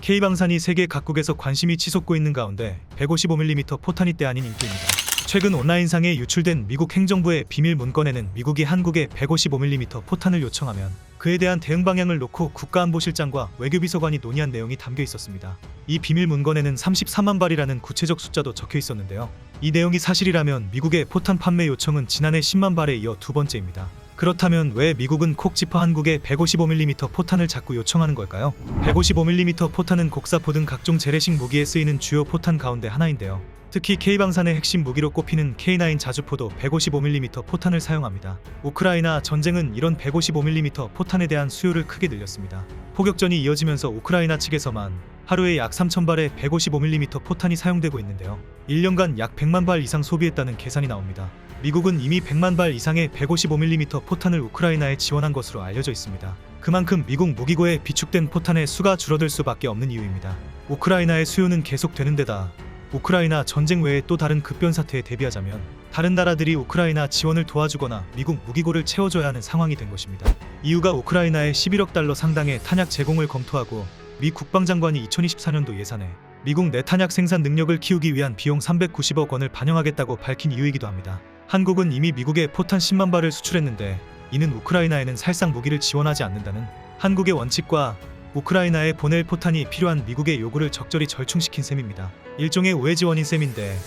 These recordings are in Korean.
K방산이 세계 각국에서 관심이 치솟고 있는 가운데 155mm 포탄이 때 아닌 인기입니다. 최근 온라인상에 유출된 미국 행정부의 비밀 문건에는 미국이 한국에 155mm 포탄을 요청하면 그에 대한 대응 방향을 놓고 국가안보실장과 외교비서관이 논의한 내용이 담겨 있었습니다. 이 비밀 문건에는 34만 발이라는 구체적 숫자도 적혀 있었는데요. 이 내용이 사실이라면 미국의 포탄 판매 요청은 지난해 10만 발에 이어 두 번째입니다. 그렇다면 왜 미국은 콕 집어 한국에 155mm 포탄을 자꾸 요청하는 걸까요? 155mm 포탄은 곡사포 등 각종 재래식 무기에 쓰이는 주요 포탄 가운데 하나인데요. 특히 K방산의 핵심 무기로 꼽히는 K9 자주포도 155mm 포탄을 사용합니다. 우크라이나 전쟁은 이런 155mm 포탄에 대한 수요를 크게 늘렸습니다. 포격전이 이어지면서 우크라이나 측에서만 하루에 약 3,000발의 155mm 포탄이 사용되고 있는데요. 1년간 약 100만 발 이상 소비했다는 계산이 나옵니다. 미국은 이미 100만 발 이상의 155mm 포탄을 우크라이나에 지원한 것으로 알려져 있습니다. 그만큼 미국 무기고에 비축된 포탄의 수가 줄어들 수밖에 없는 이유입니다. 우크라이나의 수요는 계속되는 데다 우크라이나 전쟁 외에 또 다른 급변 사태에 대비하자면 다른 나라들이 우크라이나 지원을 도와주거나 미국 무기고를 채워줘야 하는 상황이 된 것입니다. 이유가 우크라이나에 11억 달러 상당의 탄약 제공을 검토하고 미 국방장관이 2024년도 예산에 미국 내 탄약 생산 능력을 키우기 위한 비용 390억 원을 반영하겠다고 밝힌 이유이기도 합니다. 한국은 이미 미국에 포탄 10만 발을 수출했는데 이는 우크라이나에는 살상 무기를 지원하지 않는다는 한국의 원칙과 우크라이나에 보낼 포탄이 필요한 미국의 요구를 적절히 절충시킨 셈입니다. 일종의 우회 지원인 셈인데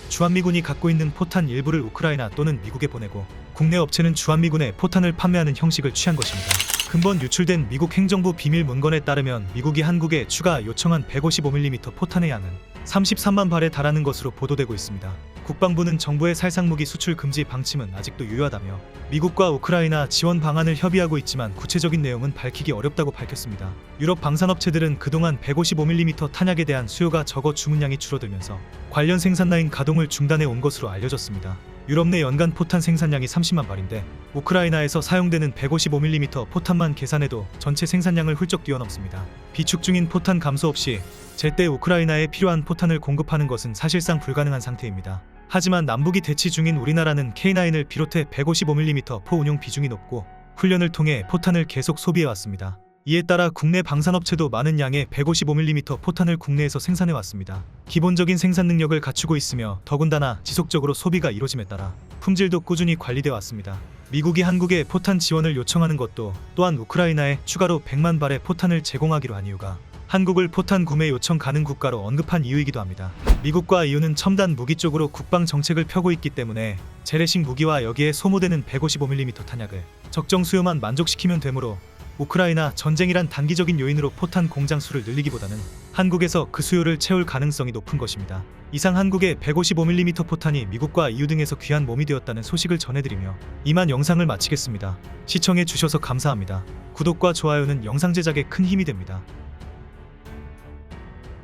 주한미군이 갖고 있는 포탄 일부를 우크라이나 또는 미국에 보내고 국내 업체는 주한미군에 포탄을 판매하는 형식을 취한 것입니다. 근본 유출된 미국 행정부 비밀 문건에 따르면 미국이 한국에 추가 요청한 155mm 포탄의 양은 33만 발에 달하는 것으로 보도되고 있습니다. 국방부는 정부의 살상무기 수출 금지 방침은 아직도 유효하다며 미국과 우크라이나 지원 방안을 협의하고 있지만 구체적인 내용은 밝히기 어렵다고 밝혔습니다. 유럽 방산업체들은 그동안 155mm 탄약에 대한 수요가 적어 주문량이 줄어들면서 관련 생산 라인 가동을 중단해 온 것으로 알려졌습니다. 유럽 내 연간 포탄 생산량이 30만 발인데 우크라이나에서 사용되는 155mm 포탄만 계산해도 전체 생산량을 훌쩍 뛰어넘습니다. 비축 중인 포탄 감소 없이 제때 우크라이나에 필요한 포탄을 공급하는 것은 사실상 불가능한 상태입니다. 하지만 남북이 대치 중인 우리나라는 K9을 비롯해 155mm 포 운용 비중이 높고 훈련을 통해 포탄을 계속 소비해왔습니다. 이에 따라 국내 방산업체도 많은 양의 155mm 포탄을 국내에서 생산해왔습니다. 기본적인 생산 능력을 갖추고 있으며 더군다나 지속적으로 소비가 이루어짐에 따라 품질도 꾸준히 관리돼 왔습니다. 미국이 한국에 포탄 지원을 요청하는 것도 또한 우크라이나에 추가로 100만 발의 포탄을 제공하기로 한 이유가 한국을 포탄 구매 요청 가능 국가로 언급한 이유이기도 합니다. 미국과 EU는 첨단 무기 쪽으로 국방 정책을 펴고 있기 때문에 재래식 무기와 여기에 소모되는 155mm 탄약을 적정 수요만 만족시키면 되므로 우크라이나 전쟁이란 단기적인 요인으로 포탄 공장 수를 늘리기보다는 한국에서 그 수요를 채울 가능성이 높은 것입니다. 이상 한국의 155mm 포탄이 미국과 EU 등에서 귀한 몸이 되었다는 소식을 전해드리며 이만 영상을 마치겠습니다. 시청해 주셔서 감사합니다. 구독과 좋아요는 영상 제작에 큰 힘이 됩니다.